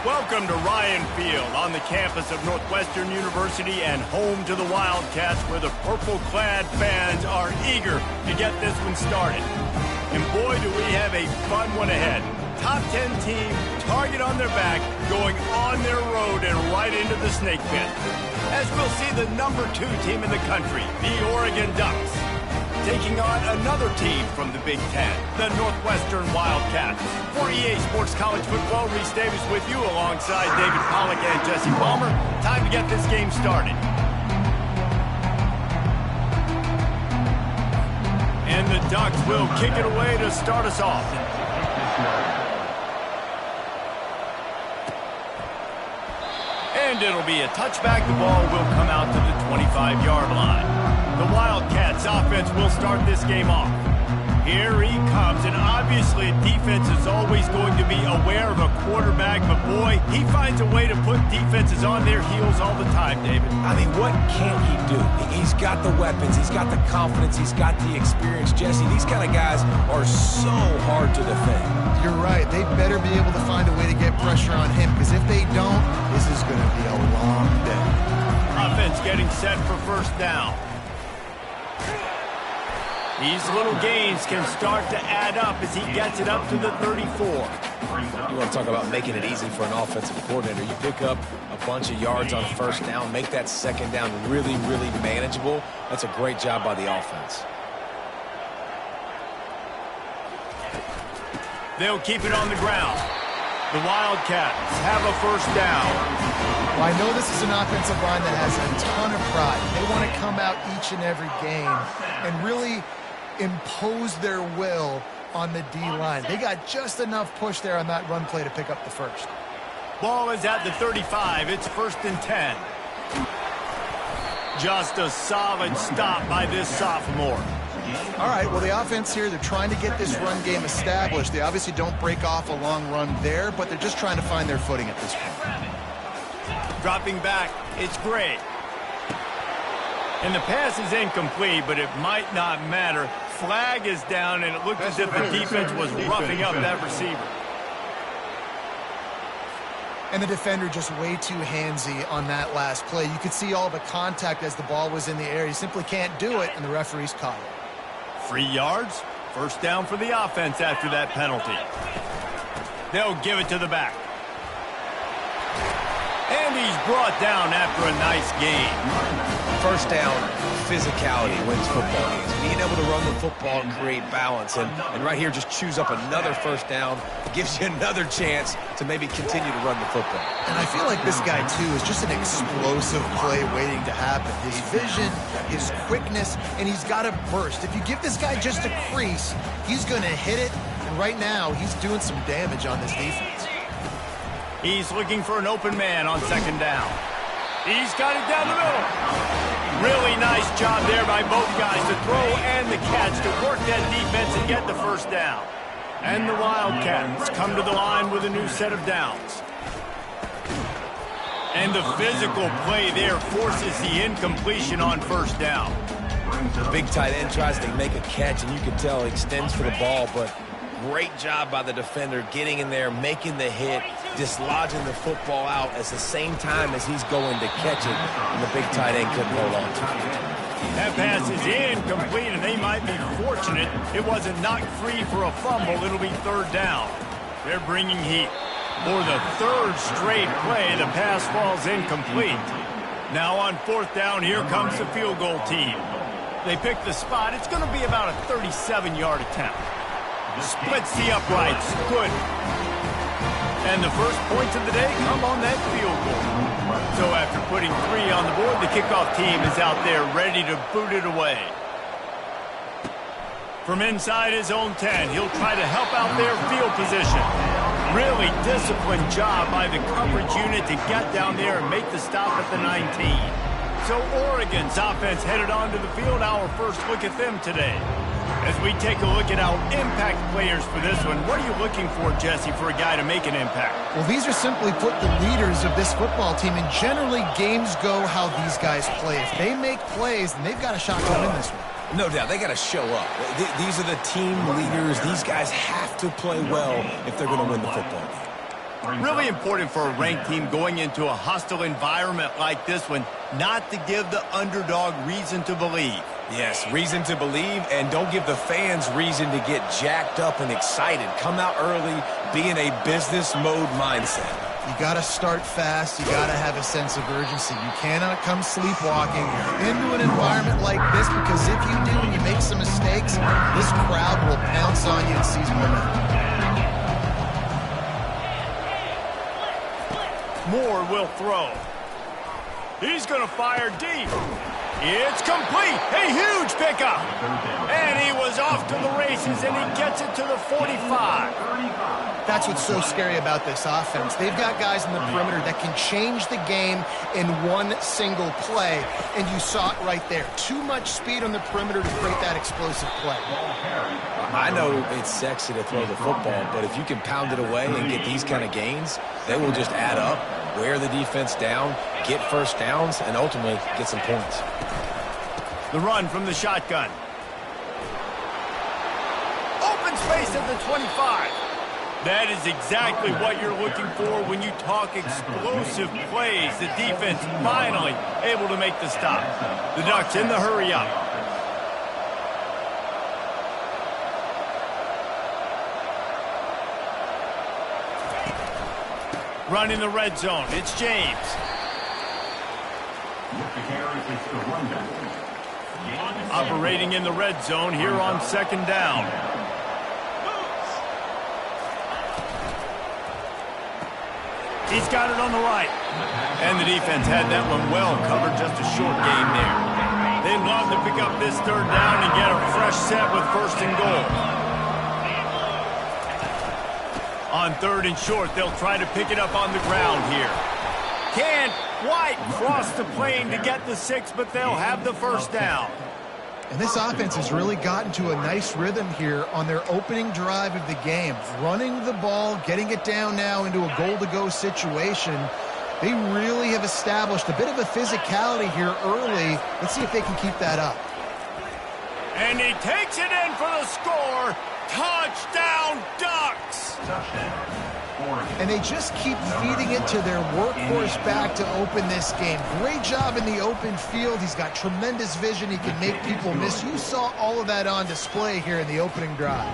Welcome to Ryan Field on the campus of Northwestern University and home to the Wildcats, where the purple-clad fans are eager to get this one started. And boy, do we have a fun one ahead. Top 10 team, target on their back, going on their road and right into the snake pit. As we'll see the number 2 team in the country, the Oregon Ducks, taking on another team from the Big Ten, the Northwestern Wildcats. For EA Sports College Football, Reese Davis with you alongside David Pollack and Jesse Palmer. Time to get this game started. And the Ducks will kick it away to start us off. And it'll be a touchback. The ball will come out to the 25-yard line. The Wildcats offense will start this game off. Here he comes, and obviously defense is always going to be aware of a quarterback, but boy, he finds a way to put defenses on their heels all the time, David. I mean, what can't he do? He's got the weapons, he's got the confidence, he's got the experience. Jesse, these kind of guys are so hard to defend. You're right. They better be able to find a way to get pressure on him, because if they don't, this is going to be a long day. Offense getting set for first down. These little gains can start to add up as he gets it up to the 34. You want to talk about making it easy for an offensive coordinator. You pick up a bunch of yards on first down, make that second down really, really manageable. That's a great job by the offense. They'll keep it on the ground. The Wildcats have a first down. Well, I know this is an offensive line that has a ton of pride. They want to come out each and every game and really impose their will on the D-line. They got just enough push there on that run play to pick up the first. Ball is at the 35. It's 1st and 10. Just a solid stop by this sophomore. All right, well, the offense here, they're trying to get this run game established. They obviously don't break off a long run there, but they're just trying to find their footing at this point. Dropping back, it's Gray. And the pass is incomplete, but it might not matter. Flag is down, and it looked as if the defense was roughing up that receiver. And the defender just way too handsy on that last play. You could see all the contact as the ball was in the air. You simply can't do it, and the referees caught it. 3 yards, first down for the offense after that penalty. They'll give it to the back. And he's brought down after a nice gain. First down, physicality wins football games. Being able to run the football and create balance. And right here, just choose up another first down. Gives you another chance to maybe continue to run the football. And I feel like this guy, too, is just an explosive play waiting to happen. His vision, his quickness, and he's got a burst. If you give this guy just a crease, he's going to hit it. And right now, he's doing some damage on this defense. He's looking for an open man on second down. He's got it down the middle. Really nice job there by both guys to throw and the catch to work that defense and get the first down. And the Wildcats come to the line with a new set of downs. And the physical play there forces the incompletion on first down. The big tight end tries to make a catch, and you can tell he extends for the ball, but great job by the defender getting in there, making the hit, dislodging the football out at the same time as he's going to catch it, and the big tight end couldn't hold on to it. That pass is incomplete, and they might be fortunate it wasn't knocked free for a fumble. It'll be third down. They're bringing heat. For the third straight play, the pass falls incomplete. Now on fourth down, here comes the field goal team. They pick the spot. It's going to be about a 37-yard attempt. Splits the uprights. Good. And the first points of the day come on that field goal. So after putting 3 on the board, the kickoff team is out there ready to boot it away. From inside his own 10, he'll try to help out their field position. Really disciplined job by the coverage unit to get down there and make the stop at the 19. So Oregon's offense headed onto the field. Our first look at them today. As we take a look at our impact players for this one, what are you looking for, Jesse, for a guy to make an impact? Well, these are simply put the leaders of this football team, and generally games go how these guys play. If they make plays, then they've got a shot to win this one. No doubt, they got to show up. These are the team leaders. These guys have to play well if they're going to win the football game. Really important for a ranked team going into a hostile environment like this one, not to give the underdog reason to believe. Yes, reason to believe, and don't give the fans reason to get jacked up and excited. Come out early, be in a business mode mindset. You got to start fast. You got to have a sense of urgency. You cannot come sleepwalking into an environment like this, because if you do and you make some mistakes, this crowd will pounce on you and seize momentum. Moore will throw. He's going to fire deep. It's complete. A huge pickup. And he was off to the races, and he gets it to the 45. That's what's so scary about this offense. They've got guys in the perimeter that can change the game in one single play, and you saw it right there. Too much speed on the perimeter to create that explosive play. I know it's sexy to throw the football, but if you can pound it away and get these kind of gains, they will just add up, wear the defense down, get first downs, and ultimately get some points. The run from the shotgun. Open space at the 25. That is exactly what you're looking for when you talk explosive plays. The defense finally able to make the stop. The Ducks in the hurry up. Running the red zone. It's James. Operating in the red zone here on second down. He's got it on the right. And the defense had that one well covered, just a short game there. They'd love to pick up this third down and get a fresh set with first and goal. On third and short, they'll try to pick it up on the ground here. Can't quite cross the plane to get the 6, but they'll have the first down. And this offense has really gotten to a nice rhythm here on their opening drive of the game. Running the ball, getting it down now into a goal-to-go situation. They really have established a bit of a physicality here early. Let's see if they can keep that up. And he takes it in for the score. Touchdown, Ducks! And they just keep feeding it to their workhorse back to open this game. Great job in the open field. He's got tremendous vision. He can make people miss. You saw all of that on display here in the opening drive.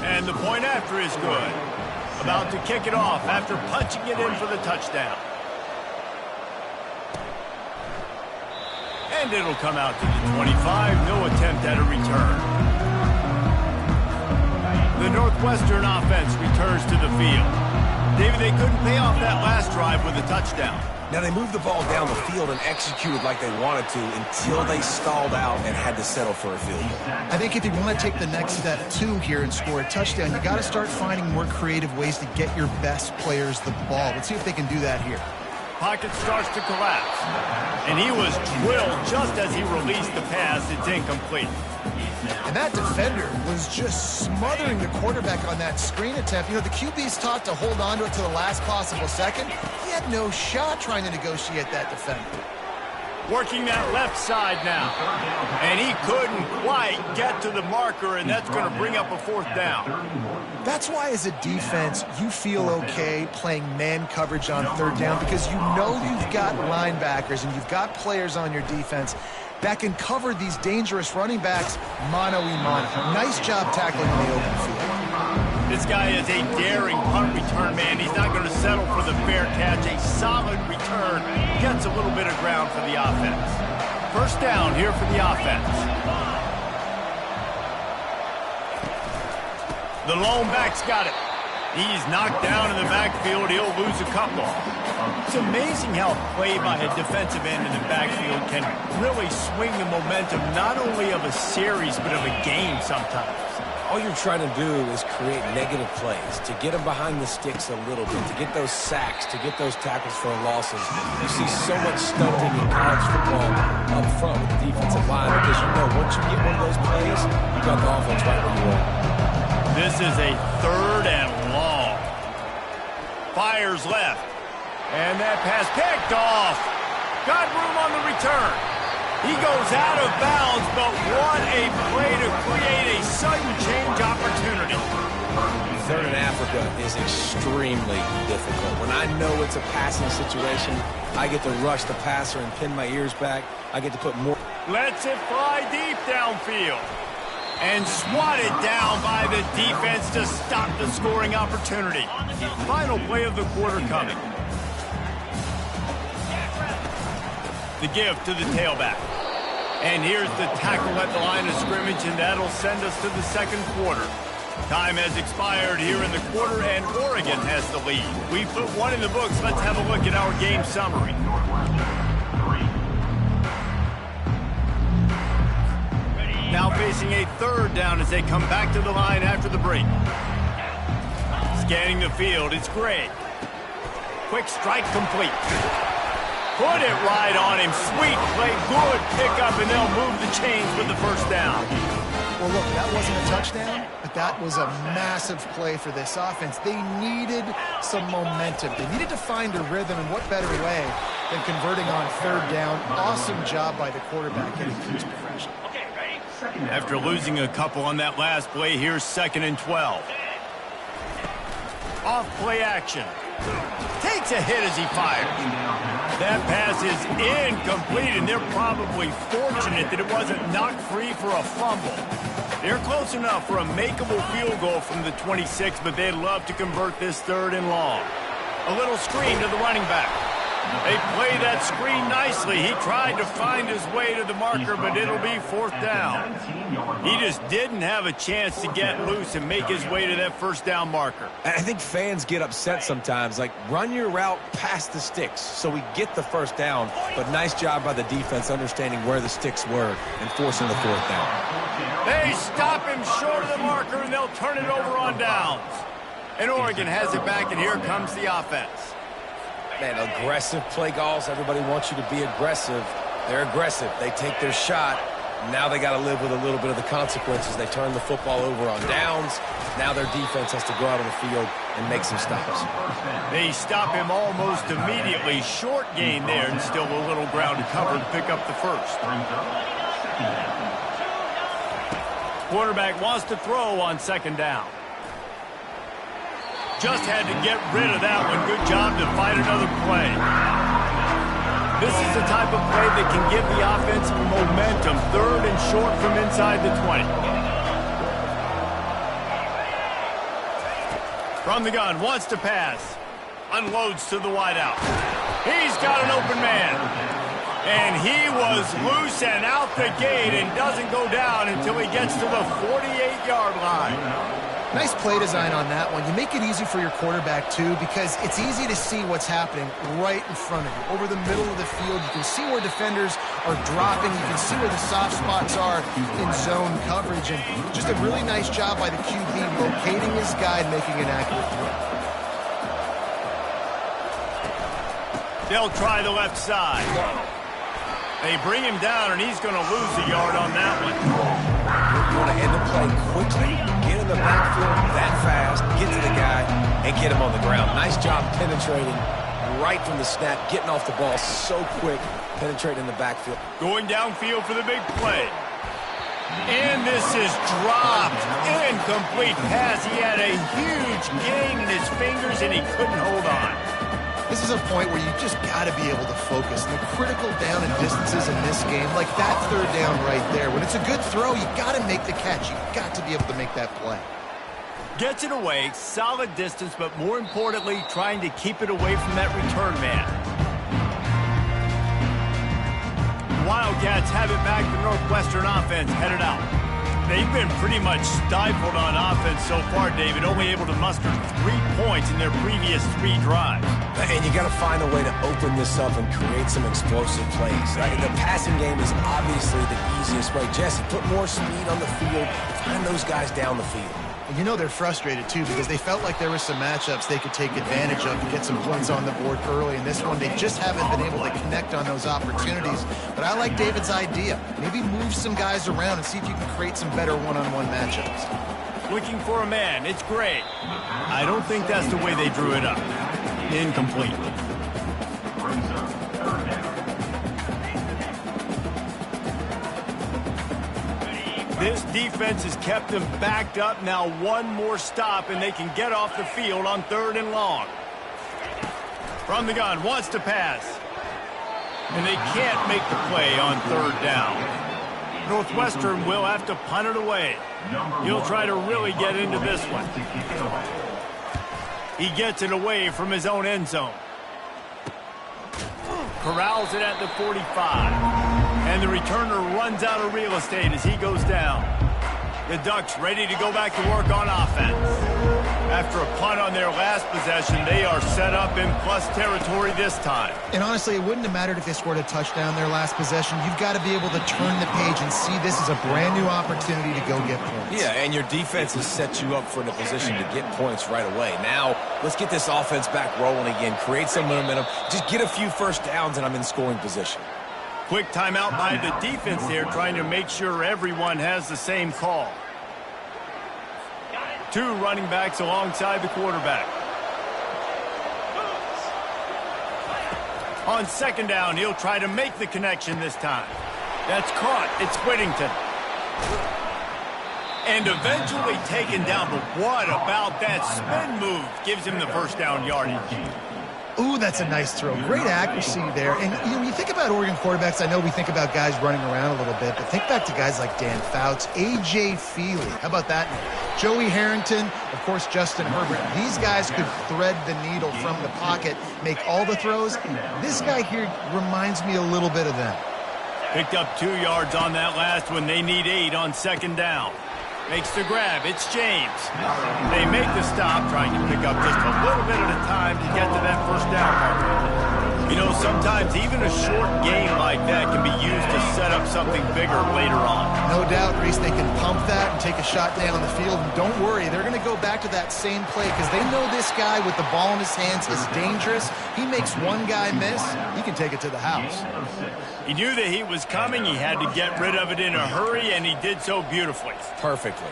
And the point after is good. About to kick it off after punching it in for the touchdown. And it'll come out to the 25. No attempt at a return. The Northwestern offense returns to the field. David, they couldn't pay off that last drive with a touchdown. Now, they moved the ball down the field and executed like they wanted to until they stalled out and had to settle for a field goal. I think if you want to take the next step, too, here and score a touchdown, you got to start finding more creative ways to get your best players the ball. Let's see if they can do that here. Pocket starts to collapse. And he was drilled just as he released the pass. It's incomplete. And that defender was just smothering the quarterback on that screen attempt. You know, the QB's taught to hold on to it to the last possible second. He had no shot trying to negotiate that defender. Working that left side now. And he couldn't quite get to the marker, and that's going to bring up a fourth down. That's why, as a defense, you feel okay playing man coverage on third down, because you know you've got linebackers and you've got players on your defense that can cover these dangerous running backs mano-a-mano. Nice job tackling in the open field. This guy is a daring punt return man. He's not going to settle for the fair catch. A solid return. Gets a little bit of ground for the offense. First down here for the offense. The lone back's got it. He's knocked down in the backfield. He'll lose a couple. It's amazing how play by a defensive end in the backfield can really swing the momentum not only of a series but of a game sometimes. All you're trying to do is create negative plays, to get them behind the sticks a little bit, to get those sacks, to get those tackles for losses. You see so much stunting in college football up front with the defensive line, because you know once you get one of those plays, you got the offense right where you want. This is a third and long. Fires left. And that pass picked off. Got room on the return. He goes out of bounds, but what a play to create a sudden change opportunity. Third and after Africa is extremely difficult. When I know it's a passing situation, I get to rush the passer and pin my ears back. I get to put more. Lets it fly deep downfield. And swatted down by the defense to stop the scoring opportunity. Final play of the quarter coming. The give to the tailback. And here's the tackle at the line of scrimmage, and that'll send us to the second quarter. Time has expired here in the quarter, and Oregon has the lead. We put one in the books. Let's have a look at our game summary. Now facing a third down as they come back to the line after the break. Scanning the field, it's Gray. Quick strike complete. Put it right on him. Sweet play, good pickup, and they'll move the chains with the first down. Well, look, that wasn't a touchdown, but that was a massive play for this offense. They needed some momentum. They needed to find a rhythm, and what better way than converting on third down. Awesome job by the quarterback getting through his progression. After losing a couple on that last play, here's 2nd and 12. Off play action. Takes a hit as he fires. That pass is incomplete, and they're probably fortunate that it wasn't knocked free for a fumble. They're close enough for a makeable field goal from the 26, but they'd love to convert this 3rd and long. A little screen to the running back. They play that screen nicely. He tried to find his way to the marker, but it'll be 4th down. He just didn't have a chance to get loose and make his way to that first down marker. I think fans get upset sometimes, like run your route past the sticks so we get the first down, but nice job by the defense understanding where the sticks were and forcing the 4th down. They stop him short of the marker, and they'll turn it over on downs. And Oregon has it back, and here comes the offense. Man, aggressive play calls. Everybody wants you to be aggressive. They're aggressive. They take their shot. Now they got to live with a little bit of the consequences. They turn the football over on downs. Now their defense has to go out on the field and make some stops. They stop him almost immediately. Short gain there, and still a little ground to cover to pick up the first. Quarterback wants to throw on 2nd down. Just had to get rid of that one. Good job to fight another play. This is the type of play that can give the offense momentum. 3rd and short from inside the 20. From the gun, wants to pass. Unloads to the wideout. He's got an open man. And he was loose and out the gate and doesn't go down until he gets to the 48-yard line. Nice play design on that one. You make it easy for your quarterback, too, because it's easy to see what's happening right in front of you. Over the middle of the field, you can see where defenders are dropping. You can see where the soft spots are in zone coverage. And just a really nice job by the QB locating his guy and making an accurate throw. They'll try the left side. They bring him down, and he's going to lose a yard on that one. You want to end the play quickly, get in the backfield that fast, get to the guy, and get him on the ground. Nice job penetrating right from the snap, getting off the ball so quick, penetrating in the backfield. Going downfield for the big play. And this is dropped. Incomplete pass. He had a huge gain in his fingers, and he couldn't hold on. This is a point where you just got to be able to focus. And the critical down and distances in this game, like that 3rd down right there. When it's a good throw, you got to make the catch. You got to be able to make that play. Gets it away, solid distance, but more importantly, trying to keep it away from that return man. Wildcats have it back. The Northwestern offense headed out. They've been pretty much stifled on offense so far, David, only able to muster 3 points in their previous 3 drives. And you got to find a way to open this up and create some explosive plays. The passing game is obviously the easiest way. Jesse, put more speed on the field. Find those guys down the field. And you know they're frustrated, too, because they felt like there were some matchups they could take advantage of to get some points on the board early. In this one, they just haven't been able to connect on those opportunities. But I like David's idea. Maybe move some guys around and see if you can create some better one-on-one matchups. Looking for a man. It's great. I don't think that's the way they drew it up. Incomplete. This defense has kept them backed up. Now one more stop, and they can get off the field on 3rd and long. From the gun, wants to pass. And they can't make the play on 3rd down. Northwestern will have to punt it away. He'll try to really get into this one. He gets it away from his own end zone. Corrals it at the 45. And the returner runs out of real estate as he goes down. The Ducks ready to go back to work on offense. After a punt on their last possession, they are set up in plus territory this time. And honestly, it wouldn't have mattered if they scored a touchdown their last possession. You've got to be able to turn the page and see this is a brand new opportunity to go get points. Yeah, and your defense has set you up for a position to get points right away. Now, let's get this offense back rolling again, create some momentum, just get a few first downs, and I'm in scoring position. Quick timeout by the defense there, trying to make sure everyone has the same call. 2 running backs alongside the quarterback. On 2nd down, he'll try to make the connection this time. That's caught. It's Whittington. And eventually taken down, but what about that spin move? Gives him the first down yardage. Ooh, that's a nice throw. Great accuracy there. And you know, when you think about Oregon quarterbacks, I know we think about guys running around a little bit, but think back to guys like Dan Fouts, A.J. Feely. How about that? Joey Harrington, of course, Justin Herbert. These guys could thread the needle from the pocket, make all the throws. This guy here reminds me a little bit of them. Picked up 2 yards on that last one. They need 8 on 2nd down. Makes the grab. It's James. They make the stop, trying to pick up just a little bit at a time to get to that first down marker. You know, sometimes even a short game like that can be used to set up something bigger later on. No doubt, Reese, they can pump that and take a shot down the field. And don't worry, they're going to go back to that same play because they know this guy with the ball in his hands is dangerous. He makes one guy miss, he can take it to the house. He knew that he was coming. He had to get rid of it in a hurry, and he did so beautifully. Perfectly.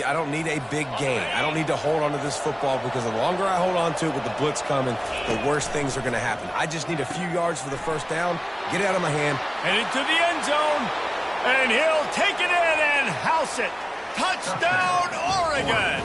I don't need a big gain. I don't need to hold on to this football because the longer I hold on to it with the blitz coming, the worse things are going to happen. I just need a few yards for the first down, get it out of my hand. And into the end zone, and he'll take it in and house it. Touchdown, Oregon!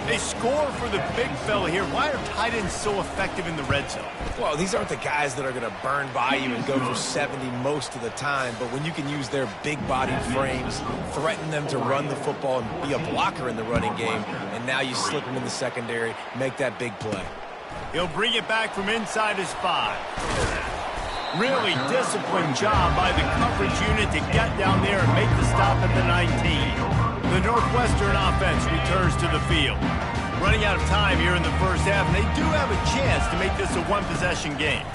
They score for the big fella here. Why are tight ends so effective in the red zone? Well, these aren't the guys that are going to burn by you and go for 70 most of the time, but when you can use their big-bodied frames, threaten them to run the football and be a blocker in the running game, and now you slip them in the secondary, make that big play. He'll bring it back from inside his 5. Really disciplined job by the coverage unit to get down there and make the stop at the 19. The Northwestern offense returns to the field. Running out of time here in the first half, and they do have a chance to make this a one-possession game.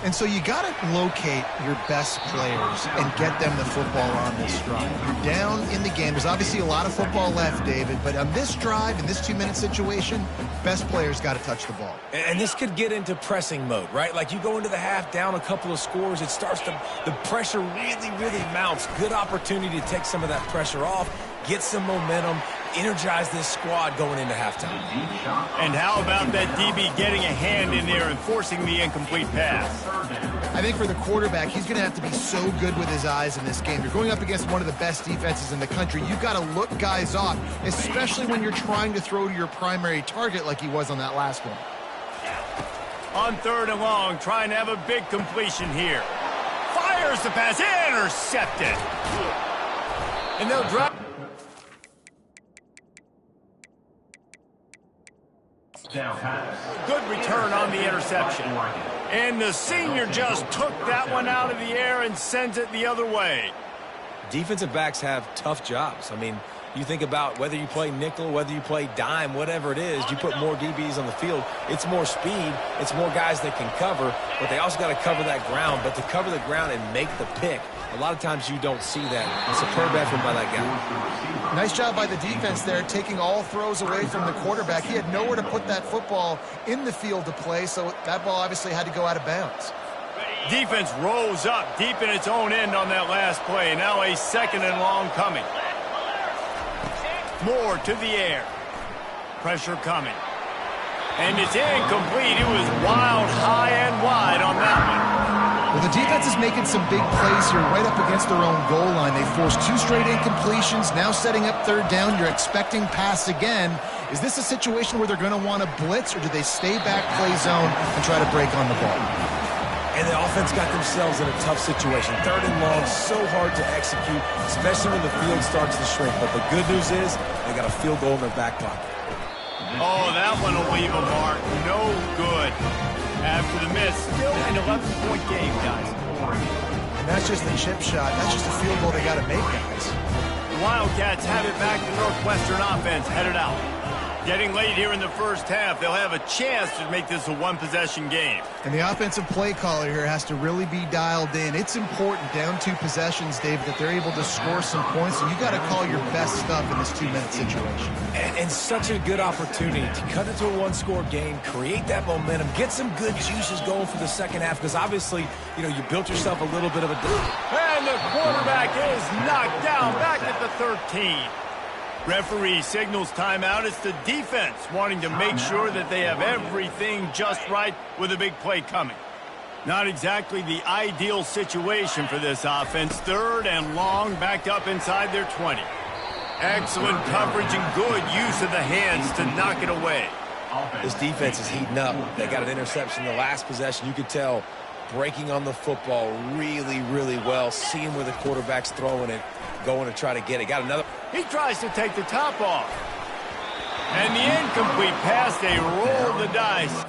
And so you got to locate your best players and get them the football on this drive. You're down in the game. There's obviously a lot of football left, David, but on this drive, in this 2-minute situation, best players got to touch the ball. And this could get into pressing mode, right? Like you go into the half down a couple of scores, it starts to, the pressure really, really mounts. Good opportunity to take some of that pressure off, get some momentum, energize this squad going into halftime. And how about that DB getting a hand in there and forcing the incomplete pass? I think for the quarterback, he's going to have to be so good with his eyes in this game. You're going up against one of the best defenses in the country. You've got to look guys off, especially when you're trying to throw to your primary target like he was on that last one. On 3rd and long, trying to have a big completion here. Fires the pass, intercepted. And they'll drop. Good return on the interception. And the senior just took that one out of the air and sends it the other way. Defensive backs have tough jobs. I mean, you think about whether you play nickel, whether you play dime, whatever it is, you put more DBs on the field. It's more speed. It's more guys that can cover, but they also got to cover that ground. But to cover the ground and make the pick, a lot of times you don't see that. A superb effort by that guy. Nice job by the defense there, taking all throws away from the quarterback. He had nowhere to put that football in the field to play, so that ball obviously had to go out of bounds. Defense rose up deep in its own end on that last play. Now a 2nd and long coming. Moore to the air. Pressure coming. And it's incomplete. It was wild, high, and wide on that one. Well, the defense is making some big plays here right up against their own goal line. They forced 2 straight incompletions, now setting up 3rd down. You're expecting pass again. Is this a situation where they're going to want to blitz, or do they stay back, play zone, and try to break on the ball? And the offense got themselves in a tough situation. 3rd and long, so hard to execute, especially when the field starts to shrink. But the good news is they got a field goal in their back pocket. Oh, that one will leave a mark. No good. After the miss, still an 11-point game, guys. And that's just the chip shot. That's just a field goal they got to make, guys. The Wildcats have it back. The Northwestern offense headed out. Getting late here in the first half, they'll have a chance to make this a one-possession game. And the offensive play caller here has to really be dialed in. It's important down 2 possessions, David, that they're able to score some points, and you got to call your best stuff in this 2-minute situation. And such a good opportunity to cut into a 1-score game, create that momentum, get some good juices going for the second half, because obviously, you built yourself a little bit of a... And the quarterback is knocked down back at the 13. Referee signals timeout. It's the defense wanting to make sure that they have everything just right with a big play coming. Not exactly the ideal situation for this offense. 3rd and long, backed up inside their 20. Excellent coverage and good use of the hands to knock it away. This defense is heating up. They got an interception the last possession. You could tell breaking on the football really, really well, seeing where the quarterback's throwing it, going to try to get it. Got another. He tries to take the top off. And the incomplete pass, they roll the dice.